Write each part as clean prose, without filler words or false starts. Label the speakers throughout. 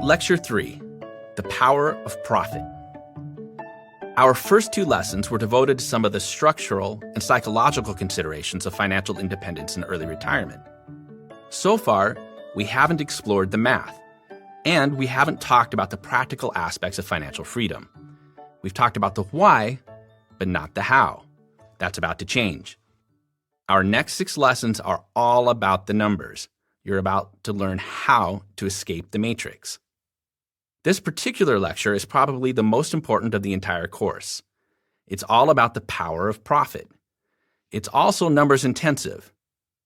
Speaker 1: Lecture 3, The Power of Profit. Our first two lessons were devoted to some of the structural and psychological considerations of financial independence and early retirement. So far, we haven't explored the math, and we haven't talked about the practical aspects of financial freedom. We've talked about the why, but not the how. That's about to change. Our next 6 lessons are all about the numbers. You're about to learn how to escape the matrix. This particular lecture is probably the most important of the entire course. It's all about the power of profit. It's also numbers intensive.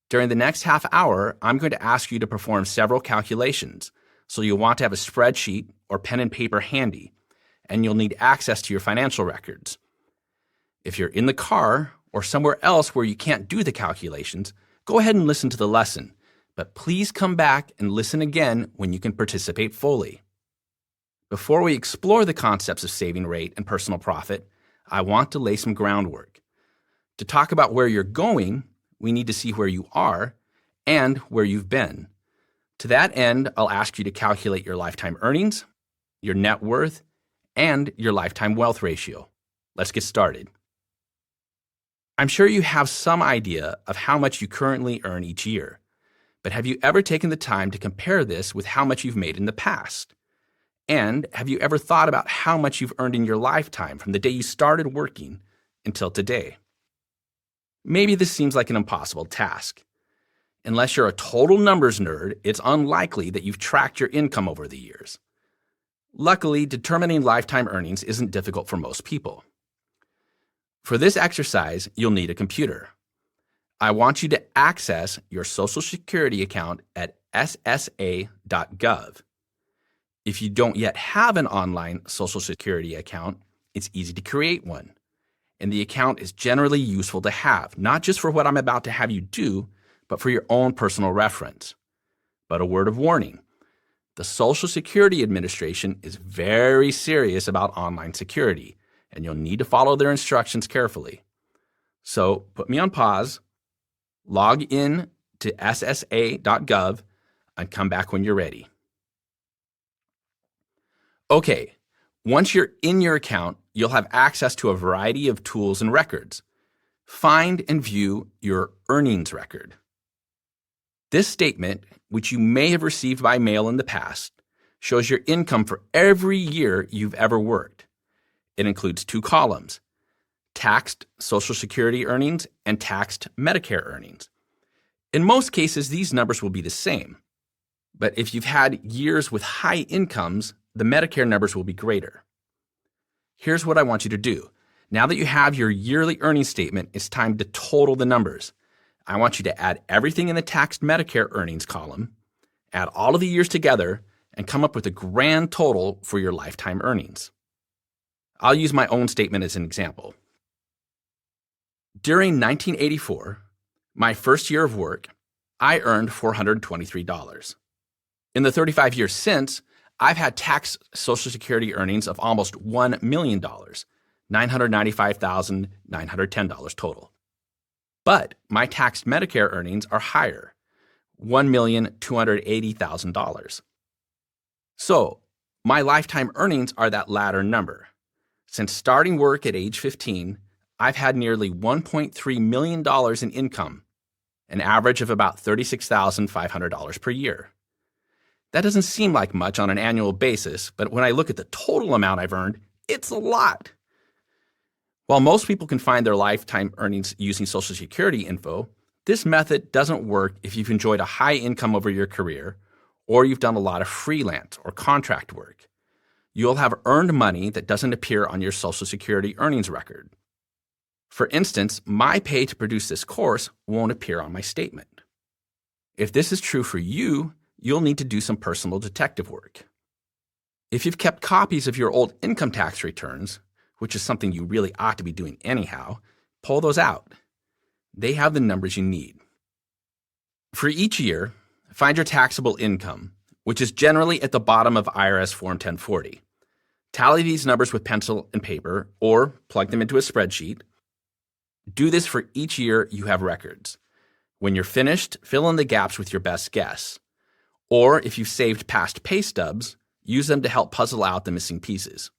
Speaker 1: During the next half hour, I'm going to ask you to perform several calculations, so you'll want to have a spreadsheet or pen and paper handy, and you'll need access to your financial records. If you're in the car or somewhere else where you can't do the calculations, go ahead and listen to the lesson, but please come back and listen again when you can participate fully. Before we explore the concepts of saving rate and personal profit, I want to lay some groundwork. To talk about where you're going, we need to see where you are and where you've been. To that end, I'll ask you to calculate your lifetime earnings, your net worth, and your lifetime wealth ratio. Let's get started. I'm sure you have some idea of how much you currently earn each year, but have you ever taken the time to compare this with how much you've made in the past? And have you ever thought about how much you've earned in your lifetime from the day you started working until today? Maybe this seems like an impossible task. Unless you're a total numbers nerd, it's unlikely that you've tracked your income over the years. Luckily, determining lifetime earnings isn't difficult for most people. For this exercise, you'll need a computer. I want you to access your Social Security account at ssa.gov. If you don't yet have an online Social Security account, it's easy to create one. And the account is generally useful to have, not just for what I'm about to have you do, but for your own personal reference. But a word of warning, the Social Security Administration is very serious about online security, and you'll need to follow their instructions carefully. So put me on pause, log in to ssa.gov, and come back when you're ready. Okay, once you're in your account, you'll have access to a variety of tools and records. Find and view your earnings record. This statement, which you may have received by mail in the past, shows your income for every year you've ever worked. It includes 2 columns, taxed Social Security earnings and taxed Medicare earnings. In most cases, these numbers will be the same. But if you've had years with high incomes, the Medicare numbers will be greater. Here's what I want you to do. Now that you have your yearly earnings statement, it's time to total the numbers. I want you to add everything in the taxed Medicare earnings column, add all of the years together, and come up with a grand total for your lifetime earnings. I'll use my own statement as an example. During 1984, my first year of work, I earned $423. In the 35 years since, I've had tax Social Security earnings of almost $1 million, $995,910 total. But my taxed Medicare earnings are higher, $1,280,000. So my lifetime earnings are that latter number. Since starting work at age 15, I've had nearly $1.3 million in income, an average of about $36,500 per year. That doesn't seem like much on an annual basis, but when I look at the total amount I've earned, it's a lot. While most people can find their lifetime earnings using Social Security info, this method doesn't work if you've enjoyed a high income over your career or you've done a lot of freelance or contract work. You'll have earned money that doesn't appear on your Social Security earnings record. For instance, my pay to produce this course won't appear on my statement. If this is true for you, you'll need to do some personal detective work. If you've kept copies of your old income tax returns, which is something you really ought to be doing anyhow, pull those out. They have the numbers you need. For each year, find your taxable income, which is generally at the bottom of IRS Form 1040. Tally these numbers with pencil and paper or plug them into a spreadsheet. Do this for each year you have records. When you're finished, fill in the gaps with your best guess. Or if you've saved past pay stubs, Use them to help puzzle out the missing pieces.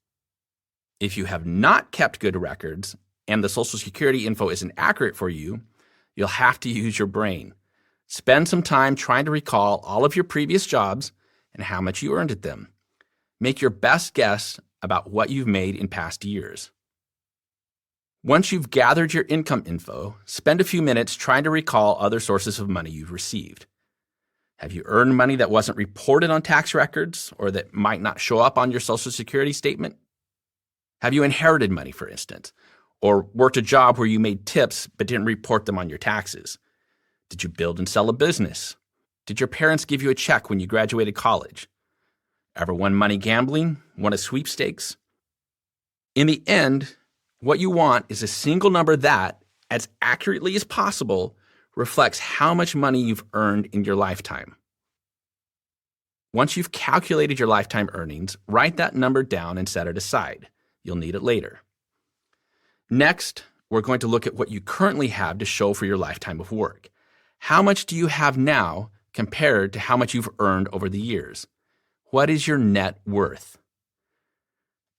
Speaker 1: If you have not kept good records and the Social Security info isn't accurate for you, you'll have to use your brain. Spend some time trying to recall all of your previous jobs and how much you earned at them. Make your best guess about what you've made in past years. Once you've gathered your income info, spend a few minutes trying to recall other sources of money you've received. Have you earned money that wasn't reported on tax records or that might not show up on your Social Security statement? Have you inherited money, for instance, or worked a job where you made tips but didn't report them on your taxes? Did you build and sell a business? Did your parents give you a check when you graduated college? Ever won money gambling? Won a sweepstakes? In the end, what you want is a single number that, as accurately as possible, reflects how much money you've earned in your lifetime. Once you've calculated your lifetime earnings, write that number down and set it aside. You'll need it later. Next, we're going to look at what you currently have to show for your lifetime of work. How much do you have now compared to how much you've earned over the years? What is your net worth?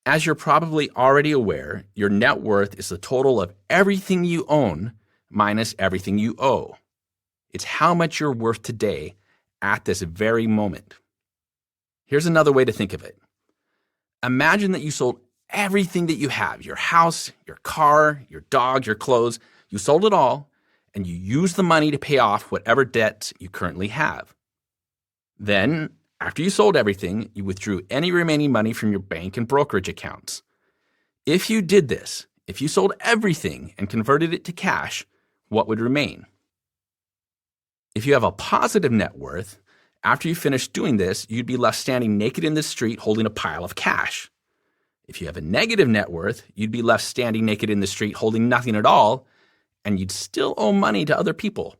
Speaker 1: As you're probably already aware, your net worth is the total of everything you own minus everything you owe. It's how much you're worth today at this very moment. Here's another way to think of it. Imagine that you sold everything that you have, your house, your car, your dog, your clothes. You sold it all, and you used the money to pay off whatever debts you currently have. Then, after you sold everything, you withdrew any remaining money from your bank and brokerage accounts. If you did this, if you sold everything and converted it to cash, what would remain? If you have a positive net worth, after you finish doing this, you'd be left standing naked in the street holding a pile of cash. If you have a negative net worth, you'd be left standing naked in the street holding nothing at all, and you'd still owe money to other people.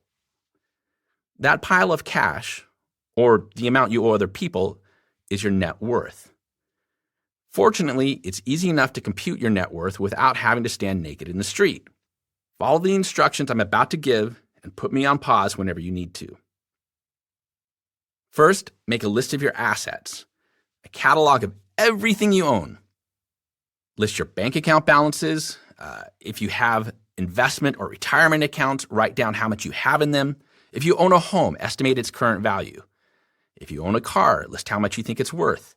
Speaker 1: That pile of cash, or the amount you owe other people, is your net worth. Fortunately, it's easy enough to compute your net worth without having to stand naked in the street. Follow the instructions I'm about to give and put me on pause whenever you need to. First, make a list of your assets, a catalog of everything you own. List your bank account balances. If you have investment or retirement accounts, write down how much you have in them. If you own a home, estimate its current value. If you own a car, list how much you think it's worth.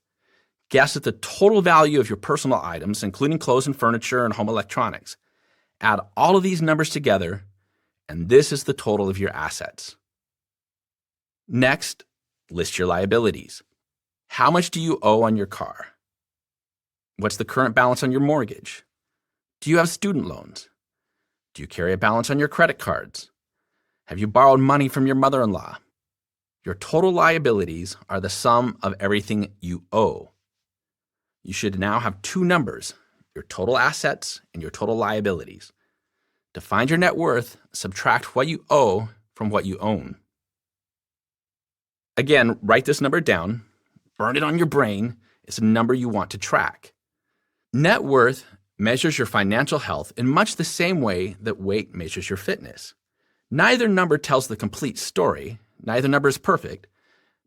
Speaker 1: Guess at the total value of your personal items, including clothes and furniture and home electronics. Add all of these numbers together, and this is the total of your assets. Next, list your liabilities. How much do you owe on your car? What's the current balance on your mortgage? Do you have student loans? Do you carry a balance on your credit cards? Have you borrowed money from your mother-in-law? Your total liabilities are the sum of everything you owe. You should now have two numbers, your total assets and your total liabilities. To find your net worth, subtract what you owe from what you own. Again, write this number down, burn it on your brain. It's a number you want to track. Net worth measures your financial health in much the same way that weight measures your fitness. Neither number tells the complete story, neither number is perfect,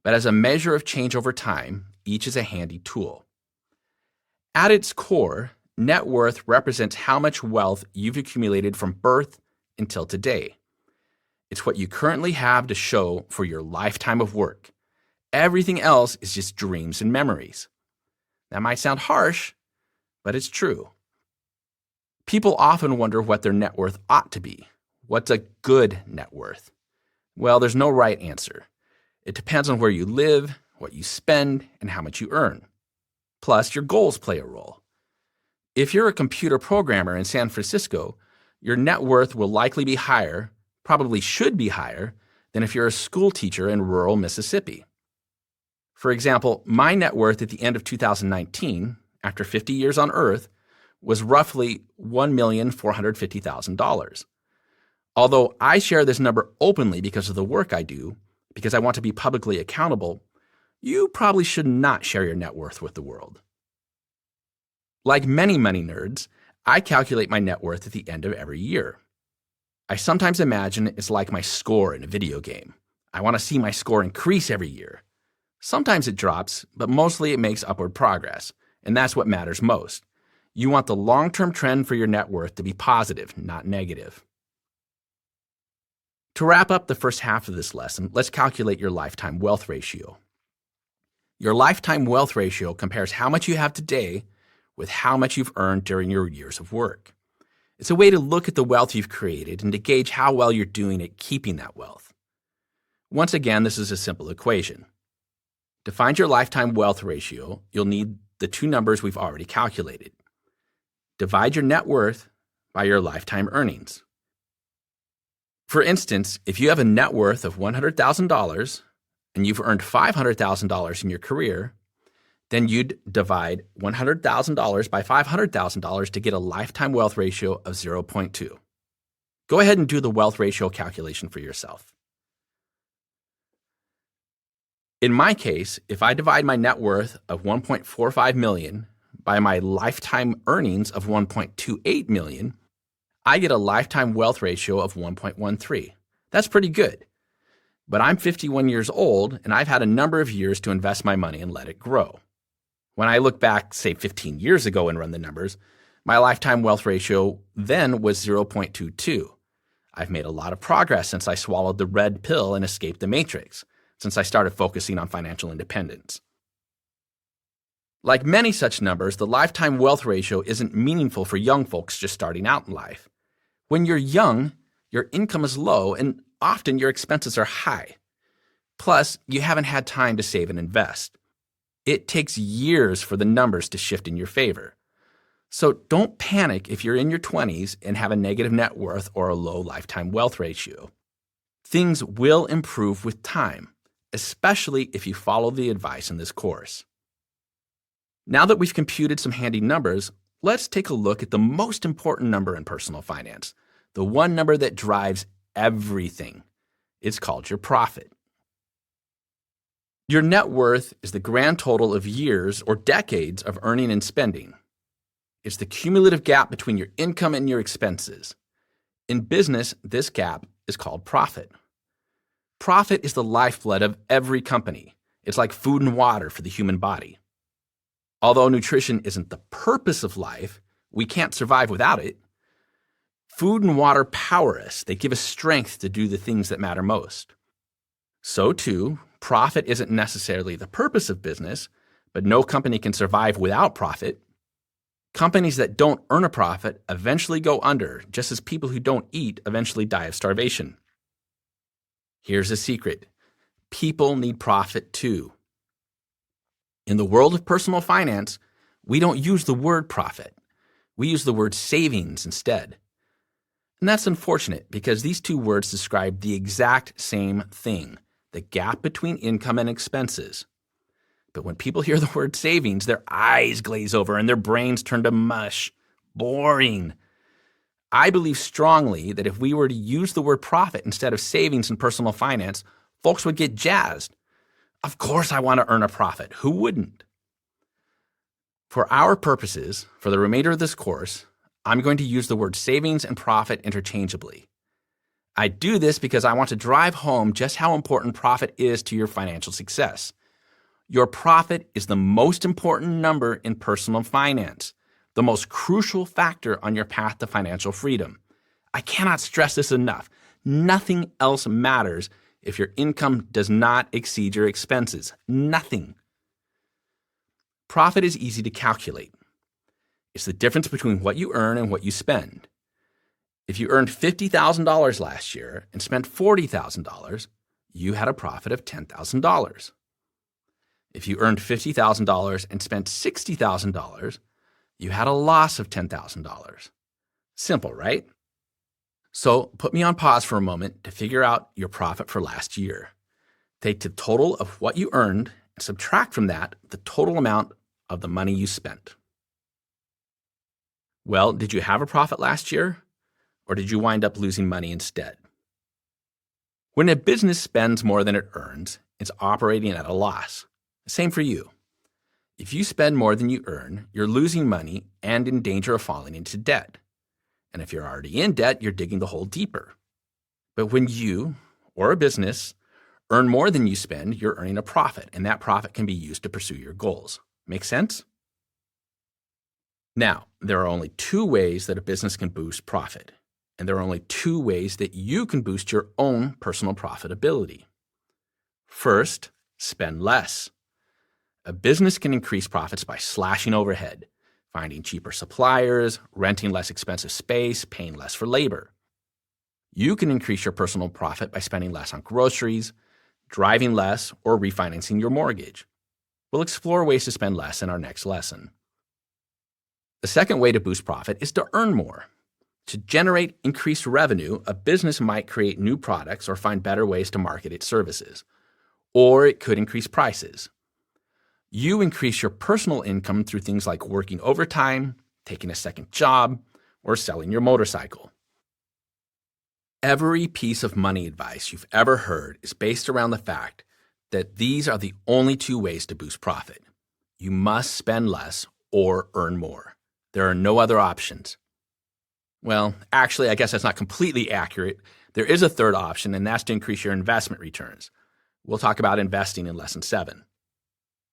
Speaker 1: but as a measure of change over time, each is a handy tool. At its core, net worth represents how much wealth you've accumulated from birth until today. It's what you currently have to show for your lifetime of work. Everything else is just dreams and memories. That might sound harsh, but it's true. People often wonder what their net worth ought to be. What's a good net worth? Well, there's no right answer. It depends on where you live, what you spend, and how much you earn. Plus, your goals play a role. If you're a computer programmer in San Francisco, your net worth will likely be higher, probably should be higher, than if you're a school teacher in rural Mississippi. For example, my net worth at the end of 2019, after 50 years on Earth, was roughly $1,450,000. Although I share this number openly because of the work I do, because I want to be publicly accountable, you probably should not share your net worth with the world. Like many money nerds, I calculate my net worth at the end of every year. I sometimes imagine it's like my score in a video game. I want to see my score increase every year. Sometimes it drops, but mostly it makes upward progress, and that's what matters most. You want the long-term trend for your net worth to be positive, not negative. To wrap up the first half of this lesson, let's calculate your lifetime wealth ratio. Your lifetime wealth ratio compares how much you have today with how much you've earned during your years of work. It's a way to look at the wealth you've created and to gauge how well you're doing at keeping that wealth. Once again, this is a simple equation. To find your lifetime wealth ratio, you'll need the two numbers we've already calculated. Divide your net worth by your lifetime earnings. For instance, if you have a net worth of $100,000 and you've earned $500,000 in your career, then you'd divide $100,000 by $500,000 to get a lifetime wealth ratio of 0.2. Go ahead and do the wealth ratio calculation for yourself. In my case, if I divide my net worth of $1.45 million by my lifetime earnings of $1.28 million, I get a lifetime wealth ratio of 1.13. That's pretty good. But I'm 51 years old, and I've had a number of years to invest my money and let it grow. When I look back, say 15 years ago and run the numbers, my lifetime wealth ratio then was 0.22. I've made a lot of progress since I swallowed the red pill and escaped the matrix, since I started focusing on financial independence. Like many such numbers, the lifetime wealth ratio isn't meaningful for young folks just starting out in life. When you're young, your income is low and often your expenses are high. Plus, you haven't had time to save and invest. It takes years for the numbers to shift in your favor. So don't panic if you're in your 20s and have a negative net worth or a low lifetime wealth ratio. Things will improve with time, especially if you follow the advice in this course. Now that we've computed some handy numbers, let's take a look at the most important number in personal finance, the one number that drives everything. It's called your profit. Your net worth is the grand total of years or decades of earning and spending. It's the cumulative gap between your income and your expenses. In business, this gap is called profit. Profit is the lifeblood of every company. It's like food and water for the human body. Although nutrition isn't the purpose of life, we can't survive without it. Food and water power us. They give us strength to do the things that matter most. So too, profit isn't necessarily the purpose of business, but no company can survive without profit. Companies that don't earn a profit eventually go under, just as people who don't eat eventually die of starvation. Here's a secret. People need profit too. In the world of personal finance, we don't use the word profit. We use the word savings instead. And that's unfortunate because these two words describe the exact same thing, the gap between income and expenses. But when people hear the word savings, their eyes glaze over and their brains turn to mush. Boring. I believe strongly that if we were to use the word profit instead of savings in personal finance, folks would get jazzed. Of course I want to earn a profit. Who wouldn't? For our purposes, for the remainder of this course, I'm going to use the word savings and profit interchangeably. I do this because I want to drive home just how important profit is to your financial success. Your profit is the most important number in personal finance, the most crucial factor on your path to financial freedom. I cannot stress this enough. Nothing else matters if your income does not exceed your expenses. Nothing. Profit is easy to calculate. It's the difference between what you earn and what you spend. If you earned $50,000 last year and spent $40,000, you had a profit of $10,000. If you earned $50,000 and spent $60,000, you had a loss of $10,000. Simple, right? So put me on pause for a moment to figure out your profit for last year. Take the total of what you earned and subtract from that the total amount of the money you spent. Well, did you have a profit last year, or did you wind up losing money instead? When a business spends more than it earns, it's operating at a loss. Same for you. If you spend more than you earn, you're losing money and in danger of falling into debt. And if you're already in debt, you're digging the hole deeper. But when you, or a business, Earn more than you spend, you're earning a profit, and that profit can be used to pursue your goals. Make sense? Now, there are only two ways that a business can boost profit, and there are only two ways that you can boost your own personal profitability. First, spend less. A business can increase profits by slashing overhead, finding cheaper suppliers, renting less expensive space, paying less for labor. You can increase your personal profit by spending less on groceries, driving less, or refinancing your mortgage. We'll explore ways to spend less in our next lesson. The second way to boost profit is to earn more. To generate increased revenue, a business might create new products or find better ways to market its services. Or it could increase prices. You increase your personal income through things like working overtime, taking a second job, or selling your motorcycle. Every piece of money advice you've ever heard is based around the fact that these are the only two ways to boost profit. You must spend less or earn more. There are no other options. Well, actually, I guess that's not completely accurate. There is a third option, and that's to increase your investment returns. We'll talk about investing in Lesson 7.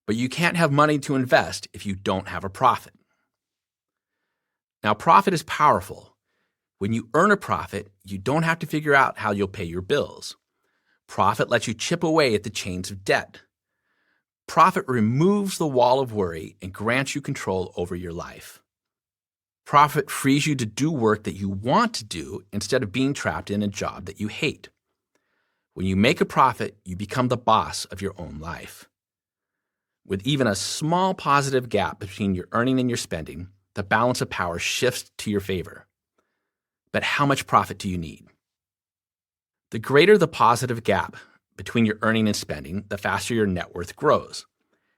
Speaker 1: But you can't have money to invest if you don't have a profit. Now, profit is powerful. When you earn a profit, you don't have to figure out how you'll pay your bills. Profit lets you chip away at the chains of debt. Profit removes the wall of worry and grants you control over your life. Profit frees you to do work that you want to do instead of being trapped in a job that you hate. When you make a profit, you become the boss of your own life. With even a small positive gap between your earning and your spending, the balance of power shifts to your favor. But how much profit do you need? The greater the positive gap between your earning and spending, the faster your net worth grows,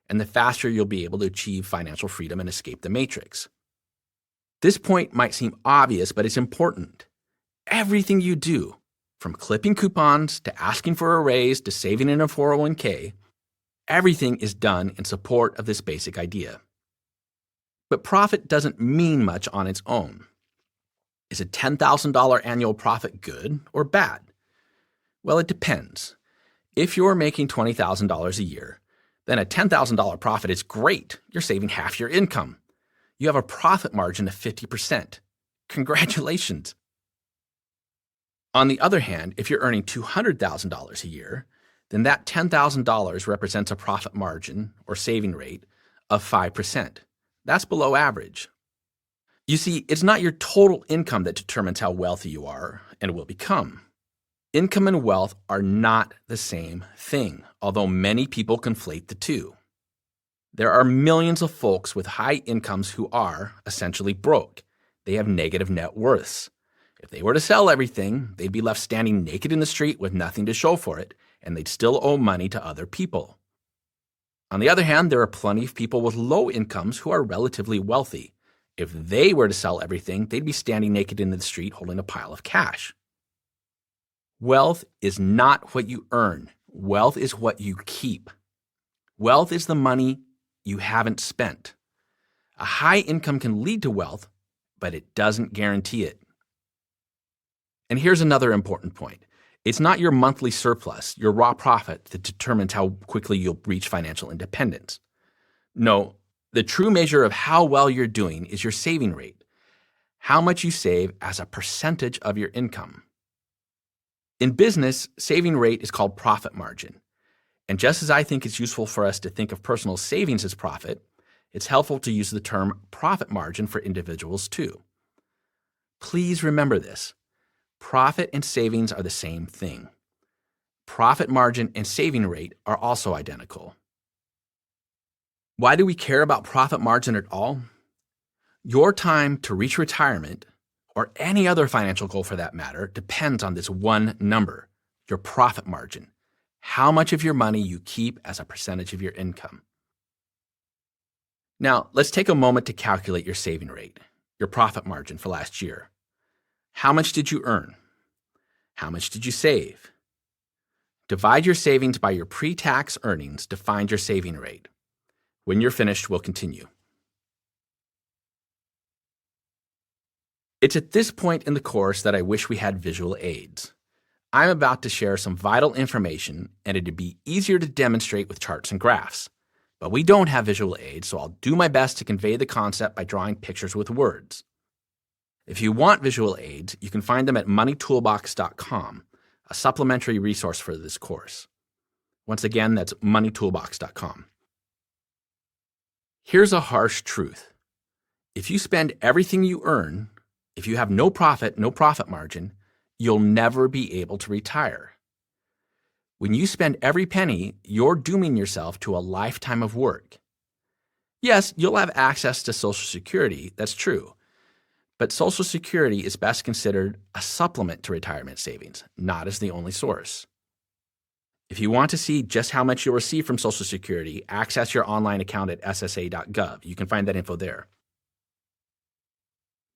Speaker 1: and the faster you'll be able to achieve financial freedom and escape the matrix. This point might seem obvious, but it's important. Everything you do, from clipping coupons to asking for a raise to saving in a 401k, everything is done in support of this basic idea. But profit doesn't mean much on its own. Is a $10,000 annual profit good or bad? Well, it depends. If you're making $20,000 a year, then a $10,000 profit is great. You're saving half your income. You have a profit margin of 50%. Congratulations. On the other hand, if you're earning $200,000 a year, then that $10,000 represents a profit margin or saving rate of 5%. That's below average. You see, it's not your total income that determines how wealthy you are and will become. Income and wealth are not the same thing, although many people conflate the two. There are millions of folks with high incomes who are essentially broke. They have negative net worths. If they were to sell everything, they'd be left standing naked in the street with nothing to show for it, and they'd still owe money to other people. On the other hand, there are plenty of people with low incomes who are relatively wealthy. If they were to sell everything, they'd be standing naked in the street holding a pile of cash. Wealth is not what you earn. Wealth is what you keep. Wealth is the money you haven't spent. A high income can lead to wealth, but it doesn't guarantee it. And here's another important point. It's not your monthly surplus, your raw profit, that determines how quickly you'll reach financial independence. No, the true measure of how well you're doing is your saving rate, how much you save as a percentage of your income. In business, saving rate is called profit margin. And just as I think it's useful for us to think of personal savings as profit, it's helpful to use the term profit margin for individuals too. Please remember this. Profit and savings are the same thing. Profit margin and saving rate are also identical. Why do we care about profit margin at all? Your time to reach retirement, or any other financial goal for that matter, depends on this one number, your profit margin. How much of your money you keep as a percentage of your income. Now, let's take a moment to calculate your saving rate, your profit margin for last year. How much did you earn? How much did you save? Divide your savings by your pre-tax earnings to find your saving rate. When you're finished, we'll continue. It's at this point in the course that I wish we had visual aids. I'm about to share some vital information, and it'd be easier to demonstrate with charts and graphs. But we don't have visual aids, so I'll do my best to convey the concept by drawing pictures with words. If you want visual aids, you can find them at moneytoolbox.com, a supplementary resource for this course. Once again, that's moneytoolbox.com. Here's a harsh truth. If you spend everything you earn, if you have no profit margin, you'll never be able to retire. When you spend every penny, you're dooming yourself to a lifetime of work. Yes, you'll have access to Social Security, that's true. But Social Security is best considered a supplement to retirement savings, not as the only source. If you want to see just how much you'll receive from Social Security, access your online account at ssa.gov. You can find that info there.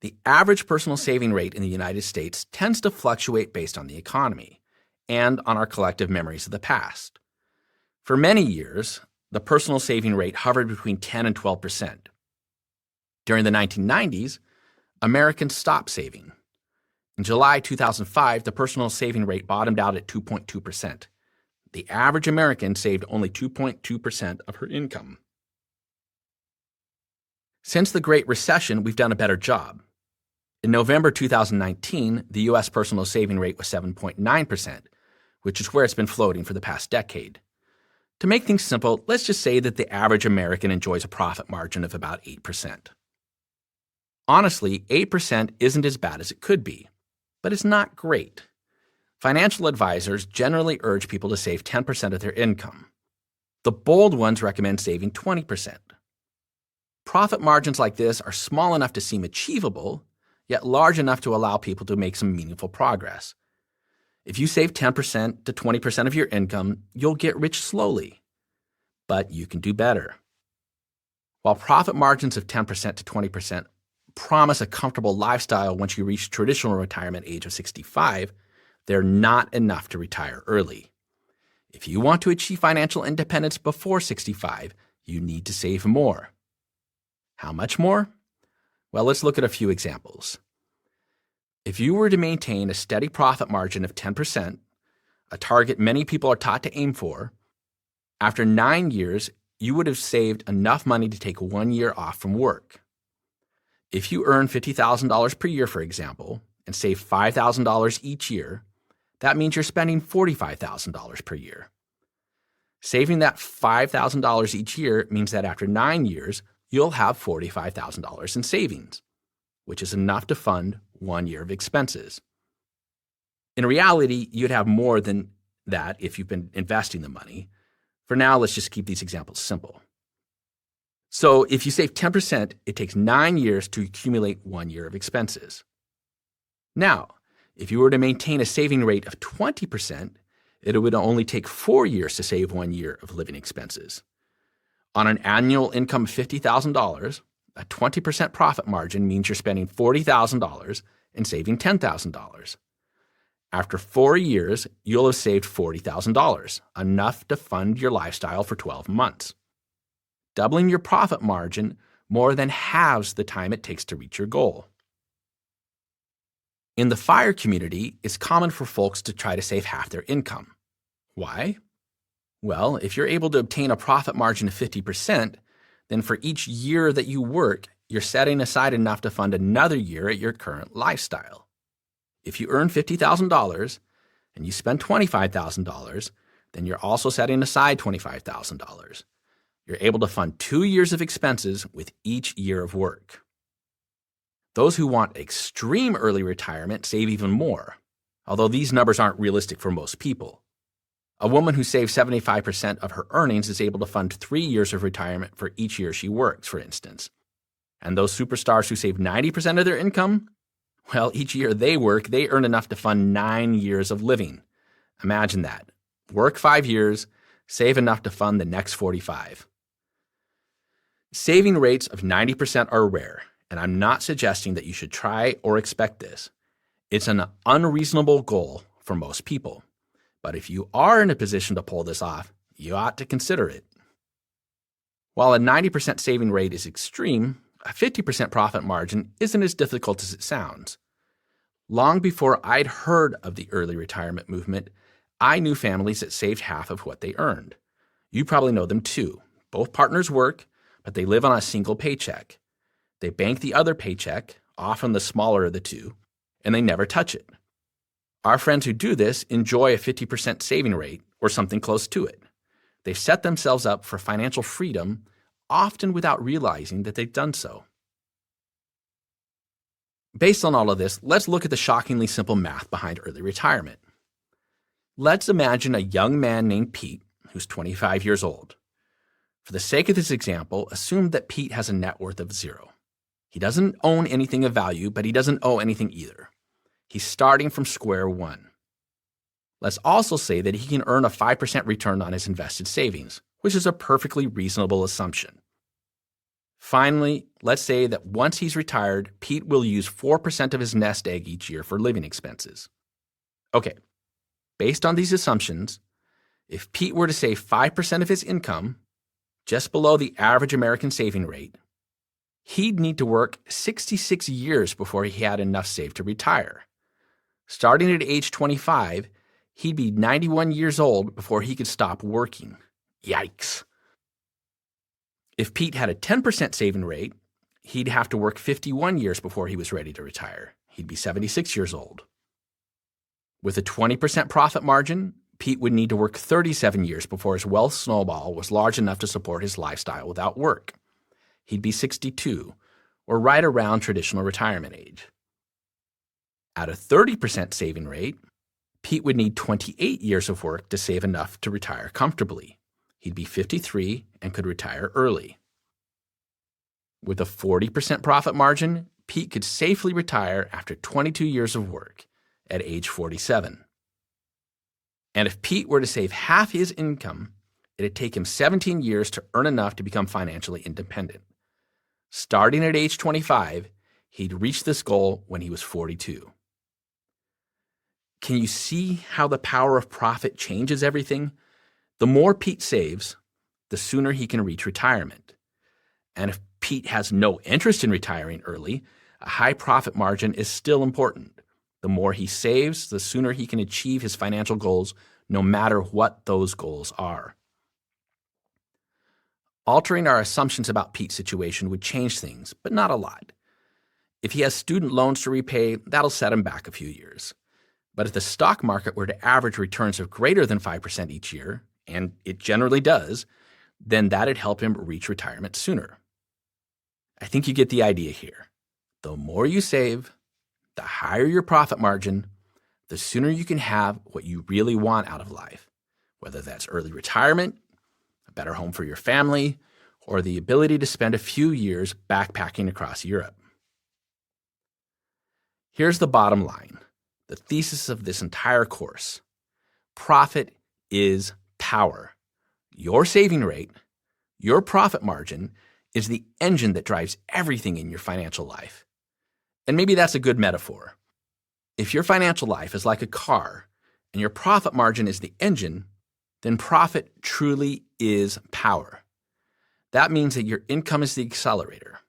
Speaker 1: The average personal saving rate in the United States tends to fluctuate based on the economy and on our collective memories of the past. For many years, the personal saving rate hovered between 10 and 12%. During the 1990s, Americans stopped saving. In July 2005, the personal saving rate bottomed out at 2.2%. The average American saved only 2.2% of her income. Since the Great Recession, we've done a better job. In November 2019, the U.S. personal saving rate was 7.9%, which is where it's been floating for the past decade. To make things simple, let's just say that the average American enjoys a profit margin of about 8%. Honestly, 8% isn't as bad as it could be, but it's not great. Financial advisors generally urge people to save 10% of their income. The bold ones recommend saving 20%. Profit margins like this are small enough to seem achievable, yet large enough to allow people to make some meaningful progress. If you save 10% to 20% of your income, you'll get rich slowly. But you can do better. While profit margins of 10% to 20% promise a comfortable lifestyle once you reach traditional retirement age of 65, they're not enough to retire early. If you want to achieve financial independence before 65, you need to save more. How much more? Well, let's look at a few examples. If you were to maintain a steady profit margin of 10%, a target many people are taught to aim for, after 9 years, you would have saved enough money to take 1 year off from work. If you earn $50,000 per year, for example, and save $5,000 each year, that means you're spending $45,000 per year. Saving that $5,000 each year means that after 9 years, you'll have $45,000 in savings, which is enough to fund 1 year of expenses. In reality, you'd have more than that if you've been investing the money. For now, let's just keep these examples simple. So if you save 10%, it takes 9 years to accumulate 1 year of expenses. Now, if you were to maintain a saving rate of 20%, it would only take 4 years to save 1 year of living expenses. On an annual income of $50,000, a 20% profit margin means you're spending $40,000 and saving $10,000. After 4 years, you'll have saved $40,000, enough to fund your lifestyle for 12 months. Doubling your profit margin more than halves the time it takes to reach your goal. In the FIRE community, it's common for folks to try to save half their income. Why? Well, if you're able to obtain a profit margin of 50%, then for each year that you work, you're setting aside enough to fund another year at your current lifestyle. If you earn $50,000 and you spend $25,000, then you're also setting aside $25,000. You're able to fund 2 years of expenses with each year of work. Those who want extreme early retirement save even more, although these numbers aren't realistic for most people. A woman who saves 75% of her earnings is able to fund 3 years of retirement for each year she works, for instance. And those superstars who save 90% of their income, well, each year they work, they earn enough to fund 9 years of living. Imagine that. Work 5 years, save enough to fund the next 45. Saving rates of 90% are rare, and I'm not suggesting that you should try or expect this. It's an unreasonable goal for most people. But if you are in a position to pull this off, you ought to consider it. While a 90% saving rate is extreme, a 50% profit margin isn't as difficult as it sounds. Long before I'd heard of the early retirement movement, I knew families that saved half of what they earned. You probably know them too. Both partners work, but they live on a single paycheck. They bank the other paycheck, often the smaller of the two, and they never touch it. Our friends who do this enjoy a 50% saving rate or something close to it. They've set themselves up for financial freedom, often without realizing that they've done so. Based on all of this, let's look at the shockingly simple math behind early retirement. Let's imagine a young man named Pete who's 25 years old. For the sake of this example, assume that Pete has a net worth of 0. He doesn't own anything of value, but he doesn't owe anything either. He's starting from square one. Let's also say that he can earn a 5% return on his invested savings, which is a perfectly reasonable assumption. Finally, let's say that once he's retired, Pete will use 4% of his nest egg each year for living expenses. Okay, based on these assumptions, if Pete were to save 5% of his income, just below the average American saving rate, he'd need to work 66 years before he had enough saved to retire. Starting at age 25, he'd be 91 years old before he could stop working. Yikes. If Pete had a 10% saving rate, he'd have to work 51 years before he was ready to retire. He'd be 76 years old. With a 20% profit margin, Pete would need to work 37 years before his wealth snowball was large enough to support his lifestyle without work. He'd be 62, or right around traditional retirement age. At a 30% saving rate, Pete would need 28 years of work to save enough to retire comfortably. He'd be 53 and could retire early. With a 40% profit margin, Pete could safely retire after 22 years of work at age 47. And if Pete were to save half his income, it'd take him 17 years to earn enough to become financially independent. Starting at age 25, he'd reach this goal when he was 42. Can you see how the power of profit changes everything? The more Pete saves, the sooner he can reach retirement. And if Pete has no interest in retiring early, a high profit margin is still important. The more he saves, the sooner he can achieve his financial goals, no matter what those goals are. Altering our assumptions about Pete's situation would change things, but not a lot. If he has student loans to repay, that'll set him back a few years. But if the stock market were to average returns of greater than 5% each year, and it generally does, then that'd help him reach retirement sooner. I think you get the idea here. The more you save, the higher your profit margin, the sooner you can have what you really want out of life, whether that's early retirement, a better home for your family, or the ability to spend a few years backpacking across Europe. Here's the bottom line, the thesis of this entire course. Profit is power. Your saving rate, your profit margin, is the engine that drives everything in your financial life. And maybe that's a good metaphor. If your financial life is like a car and your profit margin is the engine, then profit truly is power. That means that your income is the accelerator.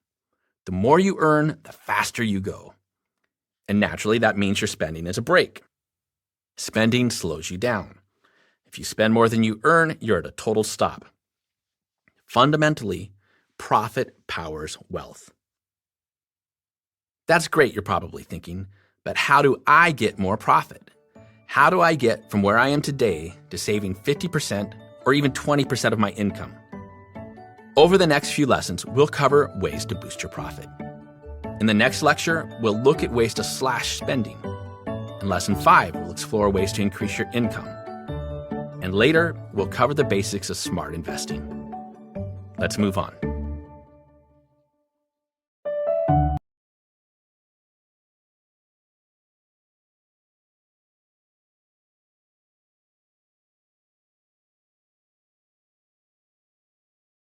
Speaker 1: The more you earn, the faster you go. And naturally, that means your spending is a brake. Spending slows you down. If you spend more than you earn, you're at a total stop. Fundamentally, profit powers wealth. That's great, you're probably thinking, but how do I get more profit? How do I get from where I am today to saving 50% or even 20% of my income? Over the next few lessons, we'll cover ways to boost your profit. In the next lecture, we'll look at ways to slash spending. In Lesson 5, we'll explore ways to increase your income. And later, we'll cover the basics of smart investing. Let's move on.